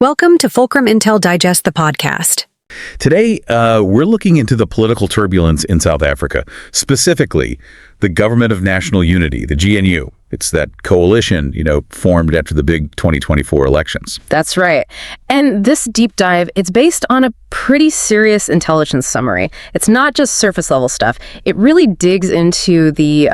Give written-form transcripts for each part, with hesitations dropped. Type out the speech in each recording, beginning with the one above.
Welcome to Fulcrum Intel Digest, the podcast. Today, we're looking into the political turbulence in South Africa, specifically the Government of National Unity, the GNU. It's that coalition, formed after the big 2024 elections. That's right. And this deep dive, it's based on a pretty serious intelligence summary. It's not just surface level stuff. It really digs into the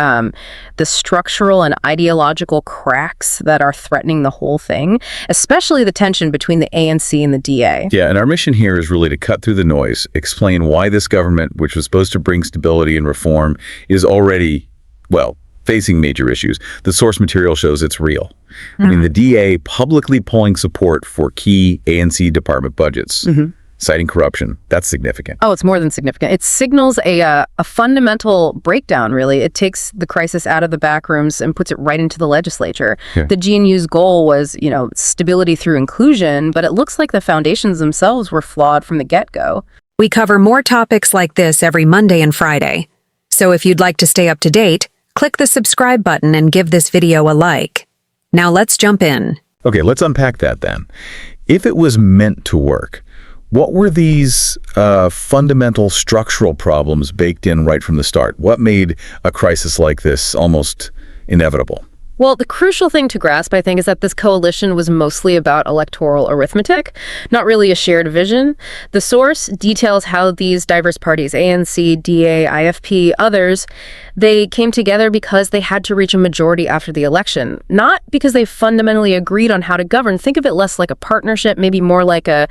structural and ideological cracks that are threatening the whole thing, especially the tension between the ANC and the DA. Yeah, and our mission here is really to cut through the noise, explain why this government, which was supposed to bring stability and reform, is already, facing major issues. The source material shows it's real. I mean, the DA publicly pulling support for key ANC department budgets, citing corruption. That's significant. Oh, it's more than significant. It signals a fundamental breakdown, really. It takes the crisis out of the back rooms and puts it right into the legislature. Yeah. The GNU's goal was, stability through inclusion, but it looks like the foundations themselves were flawed from the get-go. We cover more topics like this every Monday and Friday. So if you'd like to stay up to date, click the subscribe button and give this video a like. Now let's jump in. Okay, let's unpack that then. If it was meant to work, what were these fundamental structural problems baked in right from the start? What made a crisis like this almost inevitable? Well, the crucial thing to grasp, I think, is that this coalition was mostly about electoral arithmetic, not really a shared vision. The source details how these diverse parties, ANC, DA, IFP, others, they came together because they had to reach a majority after the election, not because they fundamentally agreed on how to govern. Think of it less like a partnership, maybe more like a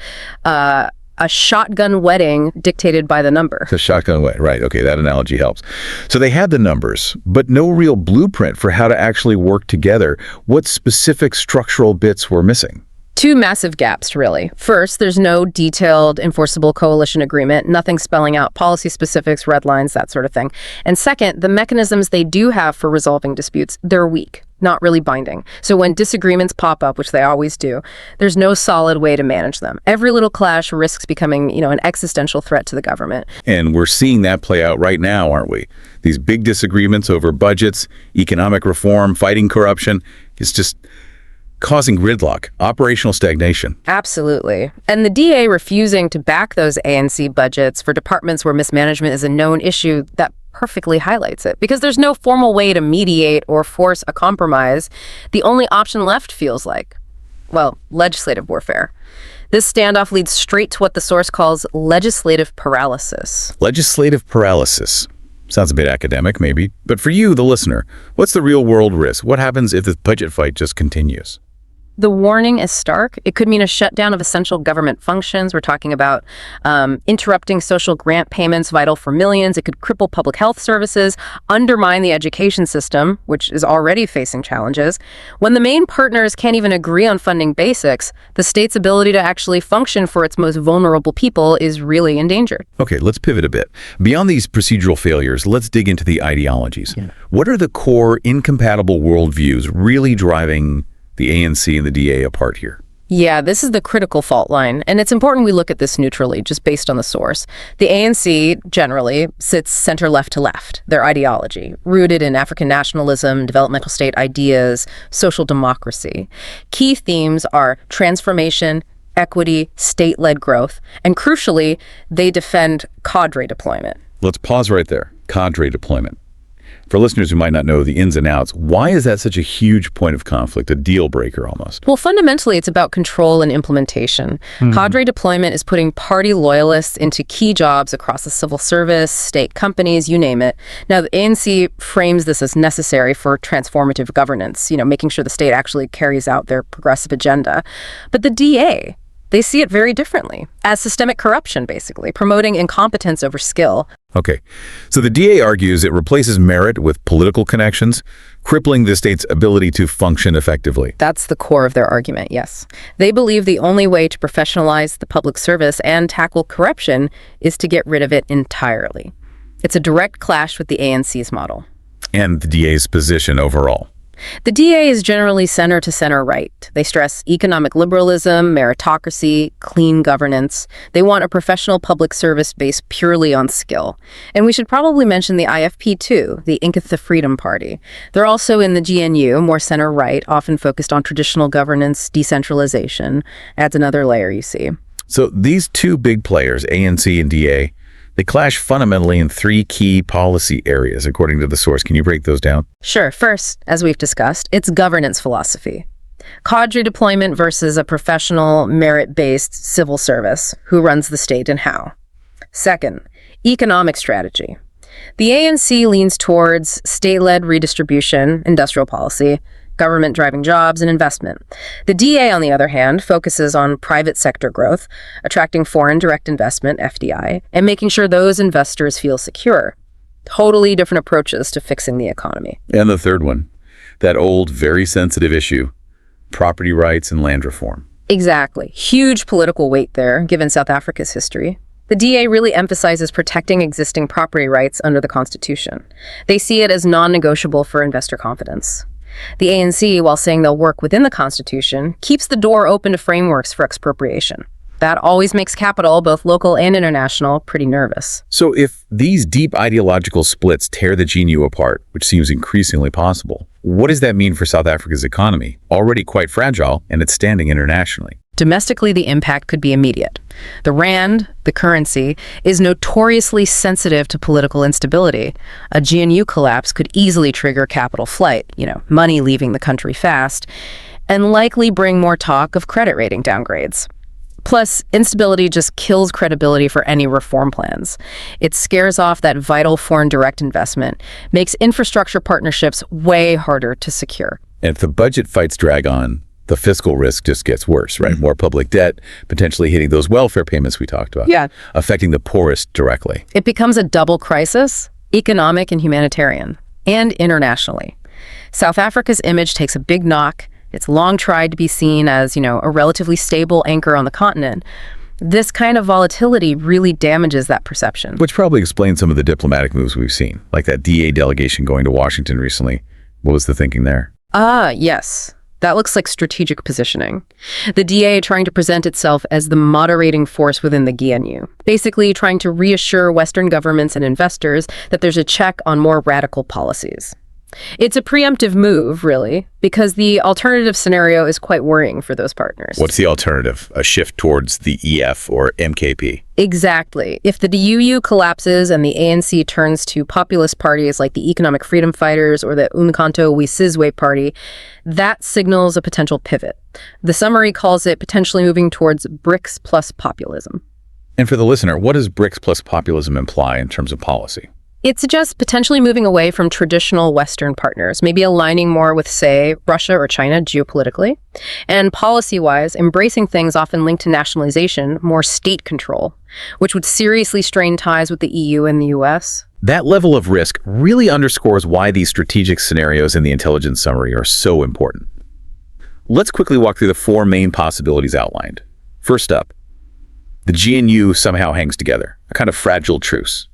shotgun wedding dictated by the number. It's a shotgun wedding, right. Okay, that analogy helps. So they had the numbers, but no real blueprint for how to actually work together. What specific structural bits were missing? Two massive gaps, really. First, there's no detailed enforceable coalition agreement, nothing spelling out policy specifics, red lines, that sort of thing. And second, the mechanisms they do have for resolving disputes, they're weak, not really binding. So when disagreements pop up, which they always do, there's no solid way to manage them. Every little clash risks becoming, an existential threat to the government. And we're seeing that play out right now, aren't we? These big disagreements over budgets, economic reform, fighting corruption, it's just causing gridlock, operational stagnation. Absolutely. And the DA refusing to back those ANC budgets for departments where mismanagement is a known issue, that perfectly highlights it. Because there's no formal way to mediate or force a compromise. The only option left feels like, legislative warfare. This standoff leads straight to what the source calls legislative paralysis. Legislative paralysis. Sounds a bit academic, maybe. But for you, the listener, what's the real-world risk? What happens if this budget fight just continues? The warning is stark. It could mean a shutdown of essential government functions. We're talking about interrupting social grant payments vital for millions. It could cripple public health services, undermine the education system, which is already facing challenges. When the main partners can't even agree on funding basics, the state's ability to actually function for its most vulnerable people is really endangered. Okay, let's pivot a bit. Beyond these procedural failures, let's dig into the ideologies. Yeah. What are the core incompatible worldviews really driving the ANC and the DA apart here? Yeah, this is the critical fault line, and it's important we look at this neutrally, just based on the source. The ANC, generally, sits center-left to left, their ideology, rooted in African nationalism, developmental state ideas, social democracy. Key themes are transformation, equity, state-led growth, and crucially, they defend cadre deployment. Let's pause right there. Cadre deployment. For listeners who might not know the ins and outs, why is that such a huge point of conflict, a deal breaker almost? Well, fundamentally, it's about control and implementation. Cadre deployment is putting party loyalists into key jobs across the civil service, state companies, you name it. Now, the ANC frames this as necessary for transformative governance, making sure the state actually carries out their progressive agenda. But the DA, they see it very differently, as systemic corruption, basically, promoting incompetence over skill. Okay, so the DA argues it replaces merit with political connections, crippling the state's ability to function effectively. That's the core of their argument, yes. They believe the only way to professionalize the public service and tackle corruption is to get rid of it entirely. It's a direct clash with the ANC's model. And the DA's position overall. The DA is generally center to center right. They stress economic liberalism, meritocracy, clean governance. They want a professional public service based purely on skill. And we should probably mention the IFP too, the Inketh the Freedom Party. They're also in the GNU, more center right, often focused on traditional governance, decentralization. Adds another layer, you see. So these two big players, ANC and DA, they clash fundamentally in three key policy areas, according to the source. Can you break those down? Sure. First, as we've discussed, it's governance philosophy. Cadre deployment versus a professional, merit-based civil service. Who runs the state and how? Second, economic strategy. The ANC leans towards state-led redistribution, industrial policy, government driving jobs and investment. The DA, on the other hand, focuses on private sector growth, attracting foreign direct investment, FDI, and making sure those investors feel secure. Totally different approaches to fixing the economy. And the third one, that old, very sensitive issue, property rights and land reform. Exactly. Huge political weight there, given South Africa's history. The DA really emphasizes protecting existing property rights under the Constitution. They see it as non-negotiable for investor confidence. The ANC, while saying they'll work within the Constitution, keeps the door open to frameworks for expropriation. That always makes capital, both local and international, pretty nervous. So if these deep ideological splits tear the GNU apart, which seems increasingly possible, what does that mean for South Africa's economy, already quite fragile, and its standing internationally? Domestically, the impact could be immediate. The rand, the currency, is notoriously sensitive to political instability. A GNU collapse could easily trigger capital flight, money leaving the country fast, and likely bring more talk of credit rating downgrades. Plus, instability just kills credibility for any reform plans. It scares off that vital foreign direct investment, makes infrastructure partnerships way harder to secure. And if the budget fights drag on, the fiscal risk just gets worse, right? More public debt, potentially hitting those welfare payments we talked about. Yeah. Affecting the poorest directly. It becomes a double crisis, economic and humanitarian, and internationally. South Africa's image takes a big knock. It's long tried to be seen as, a relatively stable anchor on the continent. This kind of volatility really damages that perception. Which probably explains some of the diplomatic moves we've seen, like that DA delegation going to Washington recently. What was the thinking there? Yes. That looks like strategic positioning. The DA trying to present itself as the moderating force within the GNU, basically trying to reassure Western governments and investors that there's a check on more radical policies. It's a preemptive move, really, because the alternative scenario is quite worrying for those partners. What's the alternative? A shift towards the EF or MKP? Exactly. If the UU collapses and the ANC turns to populist parties like the Economic Freedom Fighters or the Umkhonto we Sizwe party, that signals a potential pivot. The summary calls it potentially moving towards BRICS plus populism. And for the listener, what does BRICS plus populism imply in terms of policy? It suggests potentially moving away from traditional Western partners, maybe aligning more with, say, Russia or China geopolitically, and policy-wise, embracing things often linked to nationalization, more state control, which would seriously strain ties with the EU and the US. That level of risk really underscores why these strategic scenarios in the intelligence summary are so important. Let's quickly walk through the four main possibilities outlined. First up, the GNU somehow hangs together, a kind of fragile truce.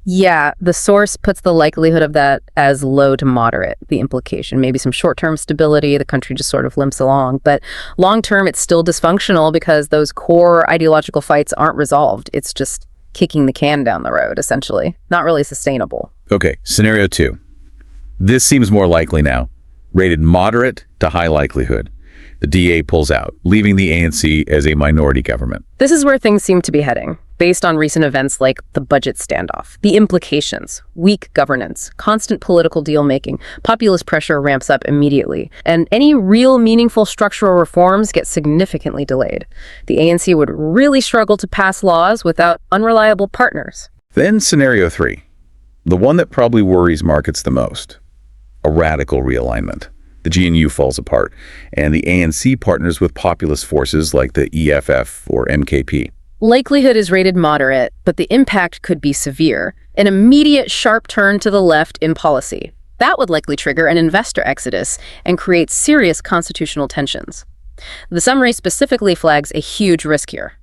Yeah, the source puts the likelihood of that as low to moderate, the implication. Maybe some short-term stability, the country just sort of limps along. But long-term, it's still dysfunctional because those core ideological fights aren't resolved. It's just kicking the can down the road, essentially. Not really sustainable. Okay, scenario 2. This seems more likely now. Rated moderate to high likelihood. The DA pulls out, leaving the ANC as a minority government. This is where things seem to be heading, based on recent events like the budget standoff, the implications, weak governance, constant political deal-making, populist pressure ramps up immediately, and any real meaningful structural reforms get significantly delayed. The ANC would really struggle to pass laws without unreliable partners. Then scenario 3, the one that probably worries markets the most, a radical realignment. The GNU falls apart, and the ANC partners with populist forces like the EFF or MKP. Likelihood is rated moderate, but the impact could be severe. An immediate sharp turn to the left in policy. That would likely trigger an investor exodus and create serious constitutional tensions. The summary specifically flags a huge risk here.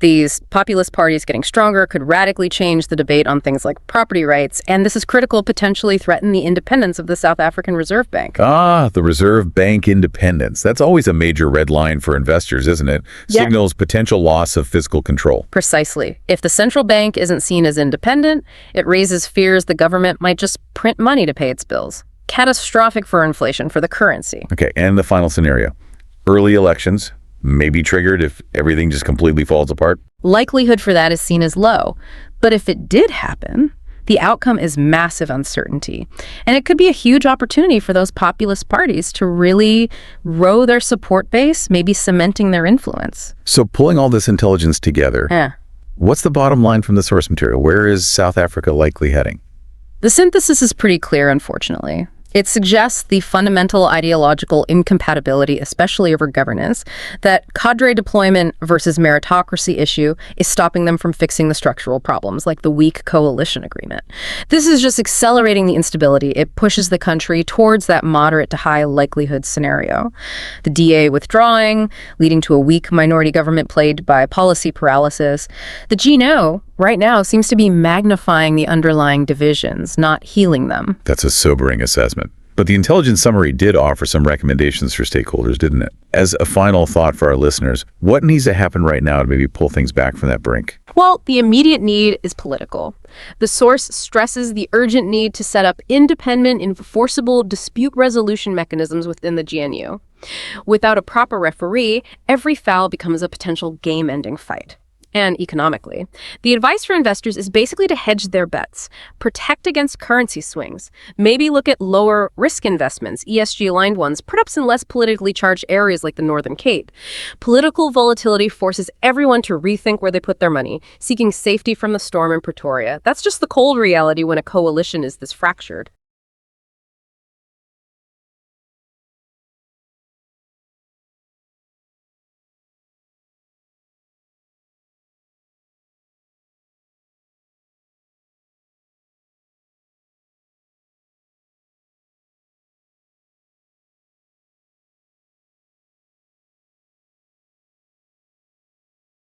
These populist parties getting stronger could radically change the debate on things like property rights, and this is critical, potentially threaten the independence of the South African Reserve Bank. Ah, the Reserve Bank independence. That's always a major red line for investors, isn't it? Yeah. Signals potential loss of fiscal control. Precisely. If the central bank isn't seen as independent, it raises fears the government might just print money to pay its bills. Catastrophic for inflation, for the currency. Okay, and the final scenario. Early elections may be triggered if everything just completely falls apart. Likelihood for that is seen as low. But if it did happen, the outcome is massive uncertainty. And it could be a huge opportunity for those populist parties to really grow their support base, maybe cementing their influence. So pulling all this intelligence together, what's the bottom line from the source material? Where is South Africa likely heading? The synthesis is pretty clear, unfortunately. It suggests the fundamental ideological incompatibility, especially over governance, that cadre deployment versus meritocracy issue is stopping them from fixing the structural problems, like the weak coalition agreement. This is just accelerating the instability. It pushes the country towards that moderate to high likelihood scenario. The DA withdrawing, leading to a weak minority government plagued by policy paralysis. The GNO right now seems to be magnifying the underlying divisions, not healing them. That's a sobering assessment. But the intelligence summary did offer some recommendations for stakeholders, didn't it? As a final thought for our listeners, what needs to happen right now to maybe pull things back from that brink? Well, the immediate need is political. The source stresses the urgent need to set up independent, enforceable dispute resolution mechanisms within the GNU. Without a proper referee, every foul becomes a potential game-ending fight. And economically, the advice for investors is basically to hedge their bets, protect against currency swings, maybe look at lower risk investments, ESG-aligned ones, perhaps in less politically charged areas like the Northern Cape. Political volatility forces everyone to rethink where they put their money, seeking safety from the storm in Pretoria. That's just the cold reality when a coalition is this fractured.